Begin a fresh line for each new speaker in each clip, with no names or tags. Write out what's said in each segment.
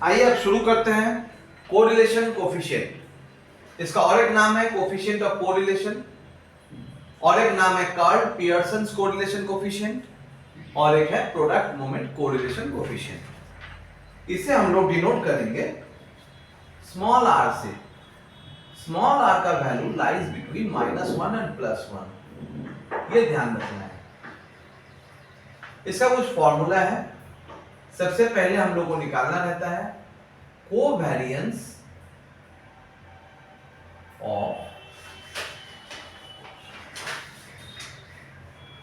आइए अब शुरू करते हैं कोरिलेशन कोफिशिएंट। इसका और एक नाम है कोफिशिएंट ऑफ कोरिलेशन, और एक नाम है कार्ल पियर्सन्स कोरिलेशन कोफिशिएंट, और एक है प्रोडक्ट मोमेंट कोरिलेशन कोफिशिएंट। इसे हम लोग डिनोट करेंगे स्मॉल आर से। स्मॉल आर का वैल्यू लाइज बिटवीन -1 एंड +1, ये ध्यान रखना है। इसका कुछ फॉर्मूला है। सबसे पहले हम लोग को निकालना रहता है covariance of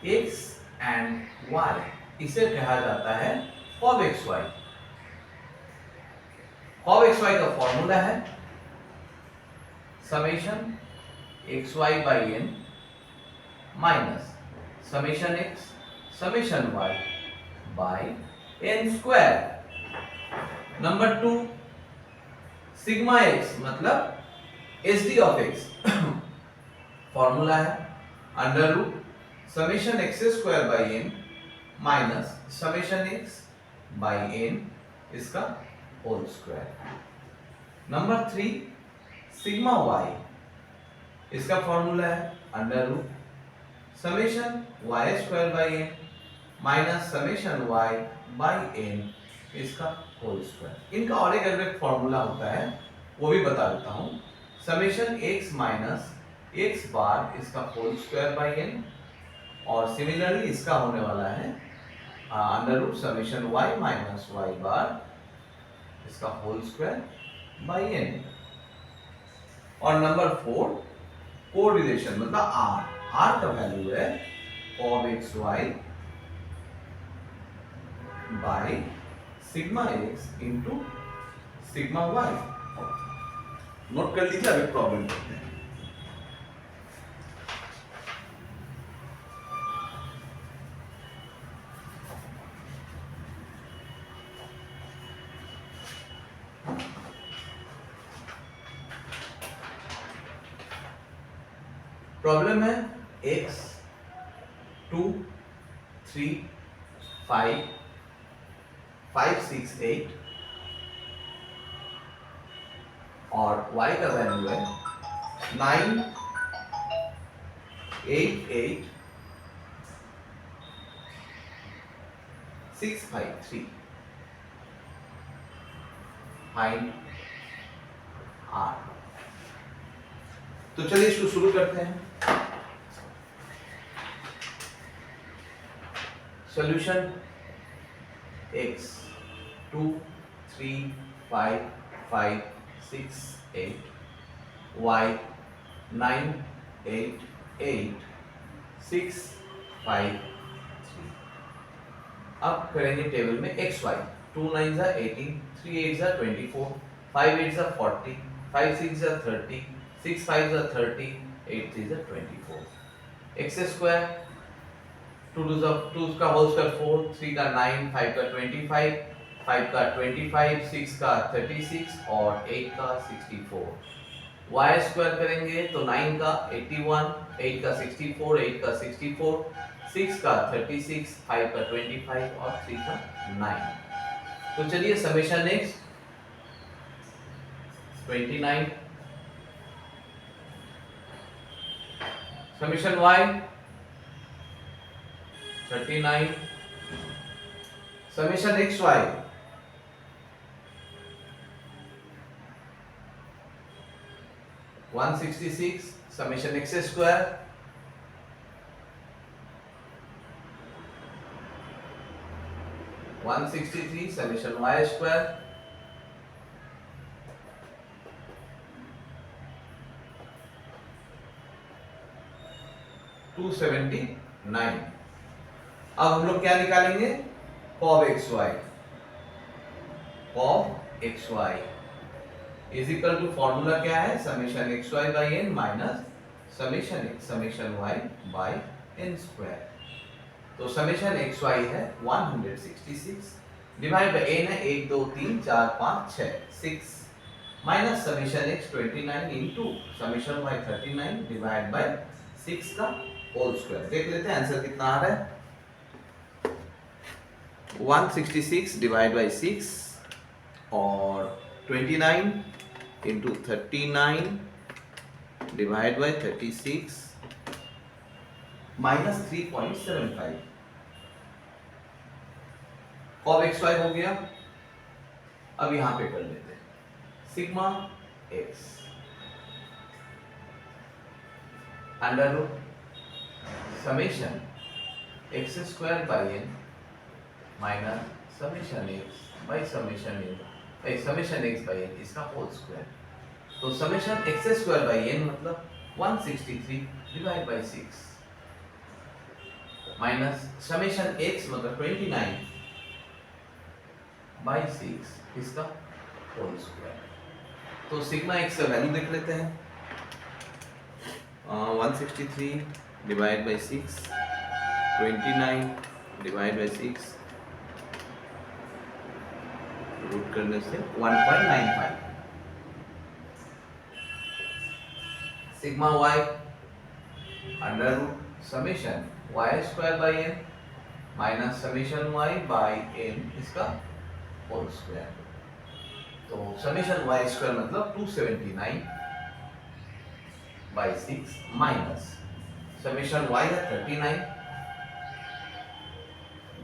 x and y, इसे कहा जाता है cov xy। cov xy का फॉर्मूला है summation xy by n minus summation x summation y by n square. Number 2 sigma x मतलब SD ऑफ x, फॉर्मूला है under root summation x square by n minus summation x by n इसका whole square. Number 3 sigma y, इसका formula है under root summation y square by n minus summation y by n इसका whole square. इनका और एक formula होता है, वो भी बता देता हूं। Summation x minus x bar इसका होल स्क्वायर बाई एन, और सिमिलरली इसका होने वाला है under root summation y minus y bar इसका होल स्क्वायर बाई n। और नंबर 4 कोरिलेशन मतलब r का वैल्यू है cov xy by sigma x into sigma y। Note कर लीजिए, अभी प्रॉब्लम करते हैं। प्रॉब्लम है x 2 3 5 5 6 8 और y का वैल्यू है 9 8 8 6 5 3। Find r। तो चलिए इसको शुरू करते हैं। Solution x 2 3 5 5 6 8 y 9 8 8 6 5 3। अब करेंगे टेबल में x y। 2 9 जा 18, 3 8 जा 24, 5 8 जा 40, 5 6 जा 30, 6 5 जा 30, 8 3 जा 24। x स्क्वायर 2 का होल स्क्वायर 4, 3 का 9, 5 का 25, 5 का 25, 6 का 36 और 8 का 64। y स्क्वायर करेंगे तो 9 का 81, 8 का 64, 8 का 64, 6 का 36, 5 का 25 और 3 का 9। तो चलिए summation x 29, summation y 39, summation xy 166, summation x square 163, summation y square 279। अब हम लोग क्या निकालेंगे cov xy। cov xy is equal to formula क्या है summation xy by n minus summation x summation y by n square. तो summation xy है 166 divide by n है 1 2 3 4 5 6 6 minus summation x 29 into summation y 39 divide by 6 का whole square. देख लेते हैं answer कितना आ रहा है। 166 डिवाइड बाय 6 और 29 into 39 divide by 36 minus 3.75 cov x y हो गया। अब यहां पे कर लेते हैं sigma x under root summation x square by n minus summation x by summation n summation x by n इसका होल स्क्वायर। तो summation x square by n मतलब 163 divide by 6 minus summation x मतलब 29 by 6 इसका whole square. तो sigma x का value देख लेते हैं 163 divide by 6 29 divide by 6 root करने से 1.95 sigma y under root summation y square by n minus summation y by n इसका होल स्क्वायर। तो समेशन वाई स्क्वायर मतलब 279 बाई 6 माइनस समेशन वाई है 39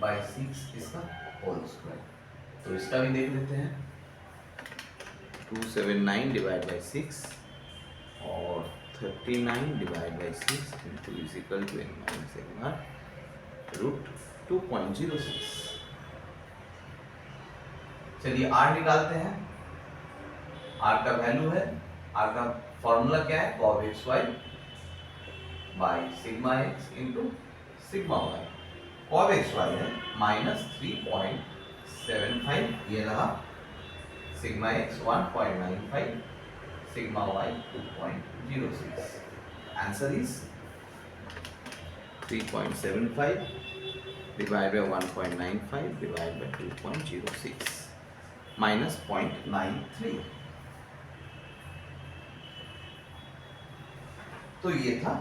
बाई 6 इसका होल स्क्वायर। तो इसका भी देख लेते हैं 279 डिवाइड बाई 6 और 39 divide by 6 into is equal to n minus n bar root 2.06। चलिए r निकालते हैं। r का वैल्यू है r का फॉर्मूला क्या है cos xy by sigma x into sigma y। cos xy है माइनस 3.75 ये रहा sigma x 1.95 sigma y 2.06 answer is 3.75 divided by 1.95 divided by 2.06 minus 0.93। तो ये था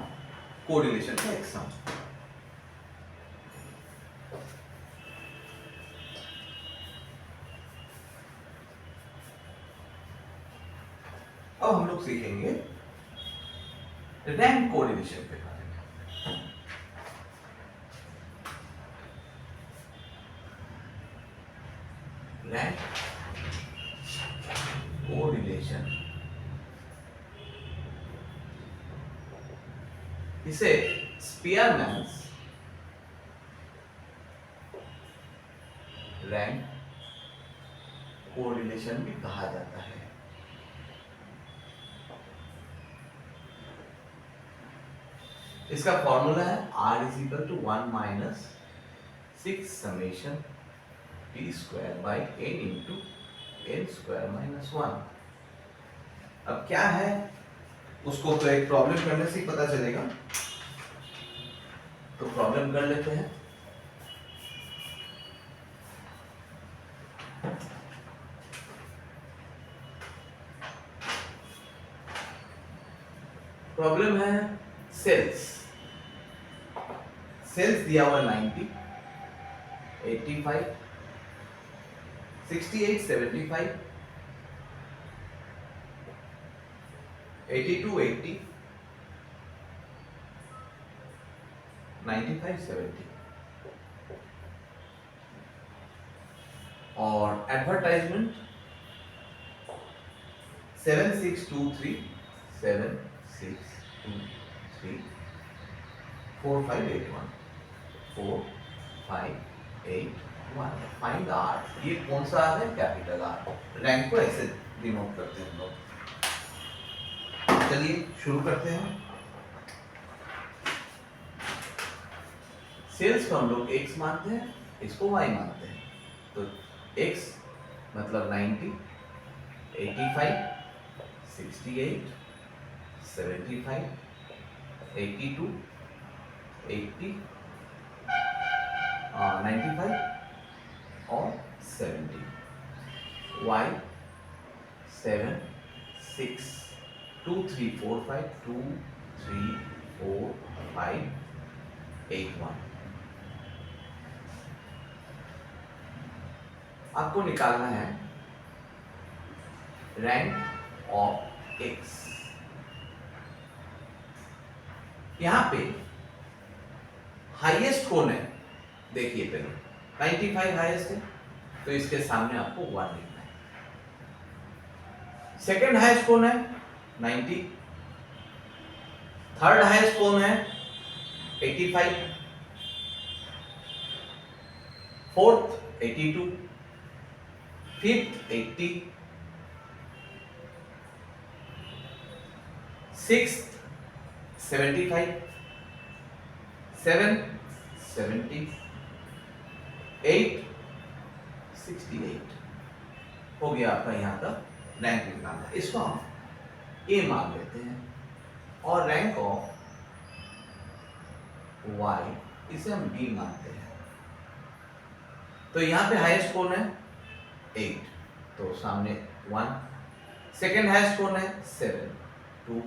कोरिलेशन का एग्जाम। अब हम लोग सीखेंगे रैंक कोरिलेशन के बारे में। रैंक कोरिलेशन इसे स्पीयरमैन्स रैंक कोरिलेशन भी कहा जाता है। इसका फॉर्मूला है R is equal to 1 minus 6 summation T square by n into n square minus 1। अब क्या है उसको तो एक प्रॉब्लम करने से ही पता चलेगा, तो प्रॉब्लम कर लेते हैं। प्रॉब्लम है सेल्स दिया हुआ 90 85 68 75 82 80 95 70 और एडवर्टाइजमेंट 7623 7623 4581 4581 फाइंड आर। ये कौन सा आर है? Capital R. रैंक को ऐसे डिनोट करते हैं हम लोग। चलिए शुरू करते हैं। सेल्स को हम लोग x मानते हैं, इसको y मानते हैं। तो x मतलब 90 85 68 75 82 80 95 और 70। y 7 6 2 3 4 5 2 3 4 5 8 1। आपको निकालना है रैंक ऑफ एक्स। यहां पे हाईएस्ट कौन है, देखिए पहले 95 हाईएस्ट है, तो इसके सामने आपको 1 लिखना है। सेकेंड हाईएस्ट कौन है, 90। थर्ड हाईएस्ट कौन है, 85। Fourth 82, fifth 80, sixth 75, seventh 70, 8 68। हो गया आपका यहाँ का रैंक निकालना। इसको हम ए मान लेते हैं और रैंक ऑफ वाई इसे हम बी मानते हैं। तो यहाँ पे हाईएस्ट कौन है, 8, तो सामने 1। सेकेंड हाईएस्ट कौन है, 7, 2।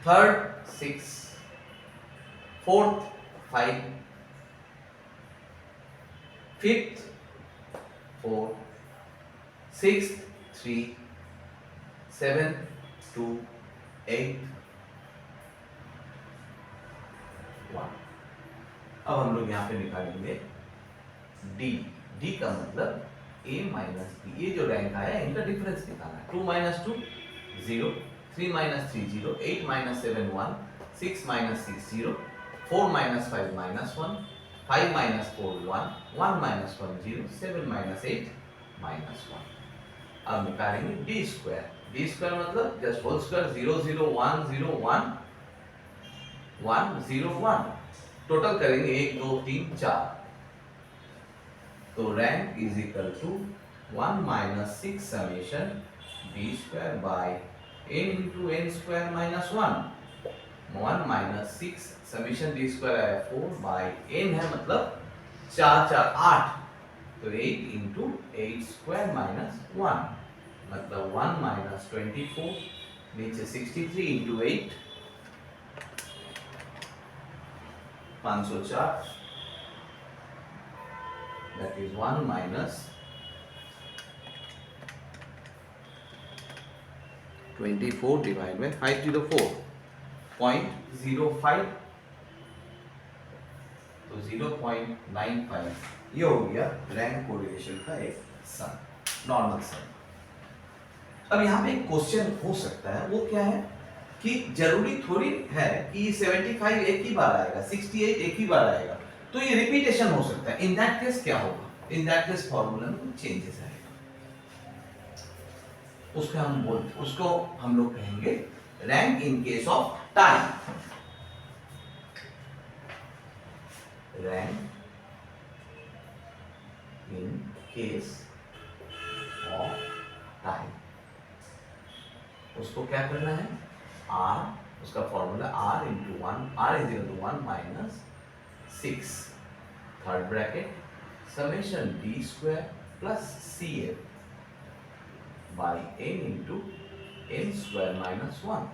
Third 6, fourth 5, fifth 4, sixth 3, 7, 2, 8, 1। अब हम लोग यहाँ पे निकालेंगे डी। डी का मतलब ए माइनस बी। ये जो रैंक आया इनका डिफरेंस निकालना है। 2 minus 2 0, 3 minus 3 0, 8 minus 7 1, 6 minus 6 0, 4 minus 5 minus 1, 5 minus 4 1, 1 minus 1 0, 7 minus 8 minus 1। अब निकालेंगे डी स्क्वायर। डी स्क्वायर मतलब जस्ट होल स्क्वायर, 0 0 1 0 1 1 0 1। टोटल करेंगे 1 2 3 4। तो rank is equal to 1 minus 6 summation B square by n into n square minus 1। 1 minus 6 summation D square है 4 bye n है मतलब 4 4 8, तो 8 into 8 square minus 1 मतलब 1 minus 24, नीचे 63 into 8 504, that is 1 minus 24 divided by 504.05, तो 0.95। ये हो गया रैंक कोरिलेशन का एक सम, नॉर्मल सम। अब यहाँ पे एक क्वेश्चन हो सकता है, वो क्या है कि जरूरी थोड़ी है कि 75 एक ही बार आएगा, 68 एक ही बार आएगा, तो ये रिपीटेशन हो सकता है। इन दैट केस क्या होगा, इन दैट केस फॉर्मूला में चेंजेस आएगा। उसको हम लोग कहेंगे rank in case of time. Rank in case of time. उसको क्या करना है, r, उसका formula r into 1, r is equal to 1 minus 6 third bracket summation D square plus C F by n into n square minus 1।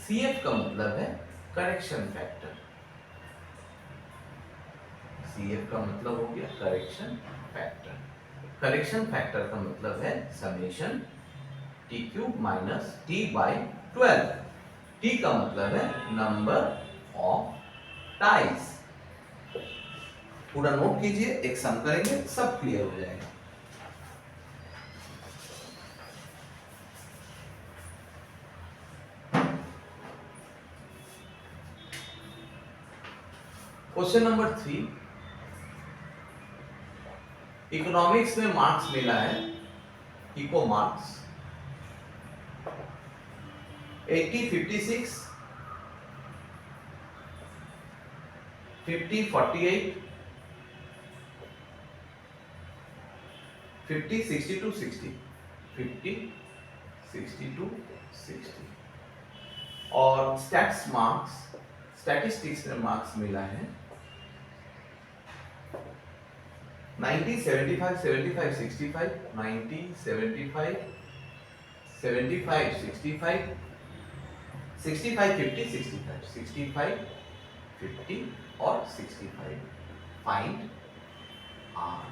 C F का मतलब है correction factor. सी F का मतलब हो गया करेक्शन फैक्टर। करेक्शन फैक्टर का मतलब है summation T cube minus T by 12। T का मतलब है नंबर ऑफ टाइज। पूरा नोट कीजिए, एक सम करेंगे सब क्लियर हो जाएगा। क्वेश्चन नंबर 3, इकोनॉमिक्स में मार्क्स मिला है, इको मार्क्स 80 56 50 48 50 62 60 50 62 60। और स्टैट्स मार्क्स, स्टैटिस्टिक्स में मार्क्स मिला है 90 75 75 65 90 75 75 65 65 50 65 65 50 और 65। Find are.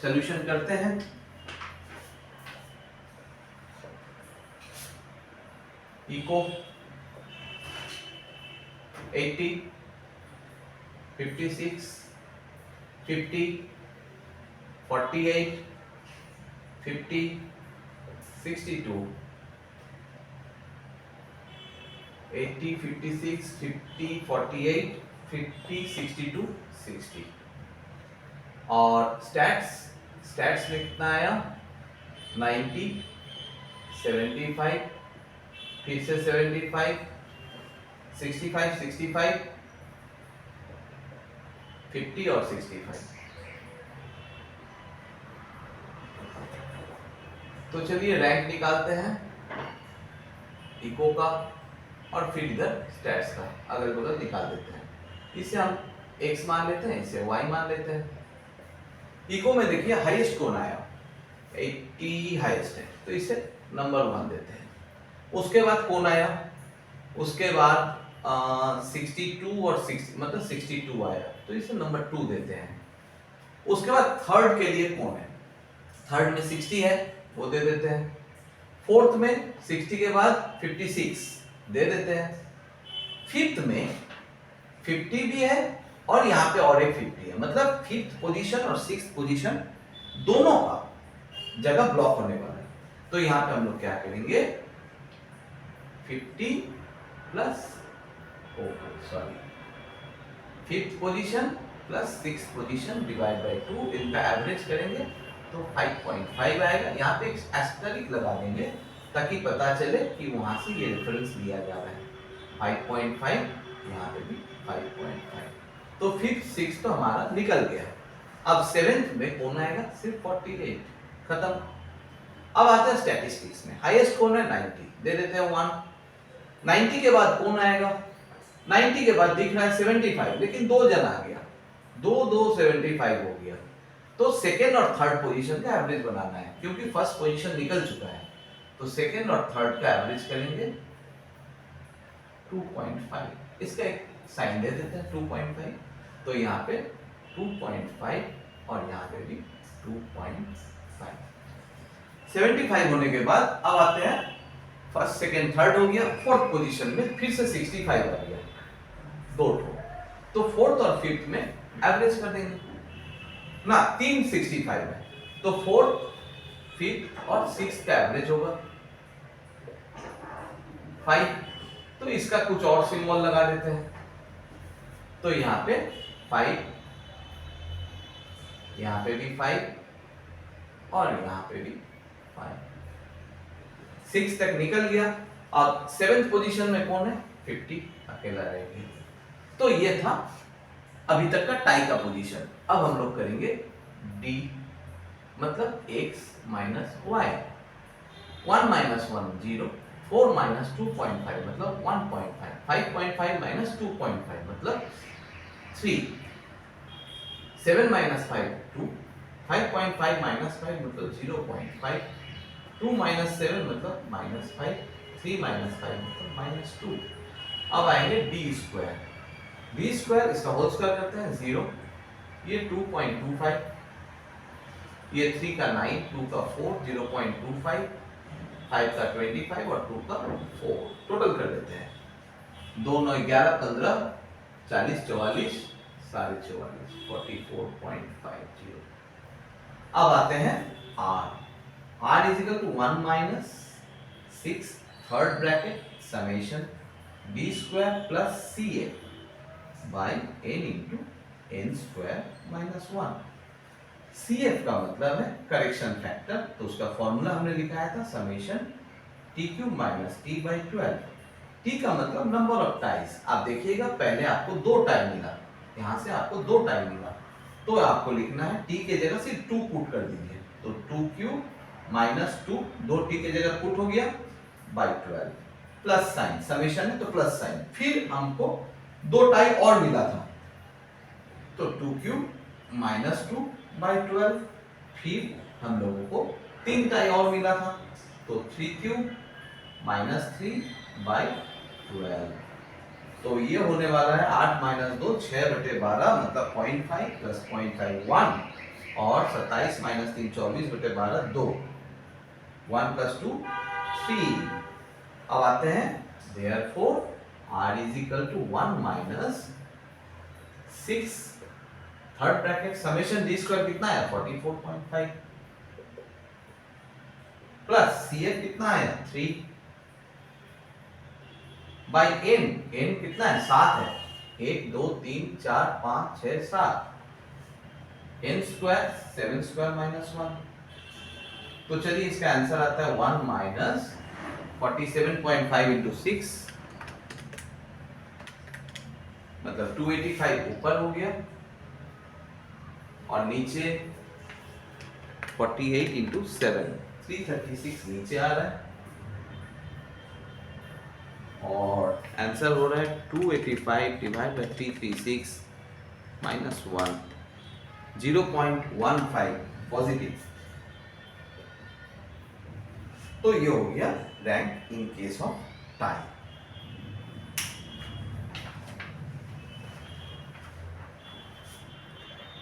सॉल्यूशन करते हैं। इको 80, 56, 50, 48, 50, 62, 80, 56, 50, 48, 50, 62, 60। और स्टैट्स में कितना आया 90, 75, फिर से 75, 65, 65, 50 और 65। तो चलिए रैंक निकालते हैं इको का और फिर इधर स्टैट्स का अगल बगल निकाल देते हैं। इसे हम x मान लेते हैं, इसे y मान लेते हैं। इको में देखिए हाईएस्ट कौन आया 80 हाईएस्ट है, तो इसे नंबर 1 देते हैं। उसके बाद कौन आया, उसके बाद 62 और 60 मतलब 62 आया, तो इसे नंबर 2 देते हैं। उसके बाद थर्ड के लिए कौन है, थर्ड में 60 है, वो दे देते हैं। फोर्थ में 60 के बाद 56 दे देते हैं। फिफ्थ में 50 भी है और यहाँ पे और एक 50 है, मतलब फिफ्थ पोजीशन और सिक्स्थ पोजीशन दोनों का जगह ब्लॉक होने वाला है। तो यहाँ पे हम लोग क्या करेंगे 50 plus fifth position plus sixth position divide by 2, इनका एवरेज करेंगे तो 5.5 आएगा। यहाँ पे एक एस्टेरिस्क लगा देंगे ताकि पता चले कि वहां से ये रेफरेंस लिया जा रहा है 5.5, यहाँ पे भी 5.5। तो फिफ्थ सिक्स्थ तो हमारा निकल गया। अब सेवेंथ में कौन आएगा, सिर्फ 48, खत्म। अब आते हैं स्टैटिस्टिक्स में, हाईएस्ट कौन है 90, दे देते हैं 1। 90 के बाद कौन आएगा, 90 के बाद दिख रहा है 75, लेकिन 2 जन आ गया, 2 2 75 हो गया। तो सेकेंड और थर्ड पोजीशन का एवरेज बनाना है, क्योंकि फर्स्ट पोजीशन निकल चुका है। तो सेकेंड और थर्ड का एवरेज करेंगे 2.5, इसका एक साइन दे देते हैं 2.5। तो यहाँ पे 2.5 और यहाँ पे भी 2.5। 75 होने के बाद अब आते हैं फर्स्ट सेकेंड थर्ड हो गया, फोर्थ पोजीशन में फिर से 65 आ गया, 2 ठो। तो फोर्थ और फिफ्थ में एवरेज कर देंगे ना, 3 65 है, तो फोर्थ फिफ्थ और सिक्स्थ का एवरेज होगा 5। तो इसका कुछ और सिंबल लगा देते हैं, तो यहाँ पे 5, यहाँ पे भी 5 और यहाँ पे भी 5, 6 तक निकल गया। अब सेवेंथ पोजीशन में कौन है 50, अकेला रह गया। तो ये था अभी तक का टाई का पोजीशन। अब हम लोग करेंगे डी, मतलब x minus Y, 1 minus 1 0, 4 minus 2.5 मतलब 1.5, 5.5 माइनस 2.5 मतलब 3, 7 माइनस 5 2, 5.5 माइनस 5 मतलब 0.5, 2 माइनस 7 मतलब माइनस 5, 3 माइनस 5 मतलब माइनस 2। अब आएंगे डी स्क्वायर, डी स्क्वायर इसका होल स्क्वायर करते हैं 0, ये 2.25, ये 3 का 9, 2 का 4, 0.25, 5 का 25 और 2 का 4, टोटल कर लेते हैं। 2 9 11 15 40 44 44, 44.50। अब आते हैं r, r is equal to 1 minus 6 third bracket summation b square plus ca by n into n square minus 1। CF का मतलब है करेक्शन फैक्टर, तो उसका फॉर्मूला हमने लिखाया था summation T cube minus T by 12। T का मतलब नंबर ऑफ टाइज। आप देखिएगा पहले आपको 2 टाई मिला, यहाँ से आपको 2 टाई मिला, तो आपको लिखना है टी के जगह सिर्फ 2 पुट कर दीजिए, तो 2 क्यूब माइनस 2, 2 टी के जगह पुट हो गया बाई 12, प्लस साइन, समेशन है तो प्लस साइन। फिर हमको 2 टाई और मिला था, तो 2 क्यूब माइनस 2 बाई 12, फिर हम लोगों को 3 टाई और मिला था, तो 3 क्यूब माइनस 3 बाई 12। तो ये होने वाला है 8 माइनस 2 6/12 मतलब 0.5 प्लस 0.5 1, और 27 माइनस 3 24/12 2, 1 प्लस 2 3। अब आते हैं Therefore, r is equal to 1 minus 6 third bracket summation d square कितना है 44.5 प्लस cf कितना है 3 बाय n n कितना है 7 है 1 2 3 4 5 6 7 n स्क्वायर 7 स्क्वायर माइनस 1 तो चलिए इसका आंसर आता है 1 माइनस 47.5 इंटू 6 मतलब 285 ऊपर हो गया और नीचे 48 इंटू 7 336 नीचे आ रहा है और आंसर हो रहा है 285 डिवाइड बाय 336 माइनस 1 0.15 पॉजिटिव। तो ये हो गया rank in case of time.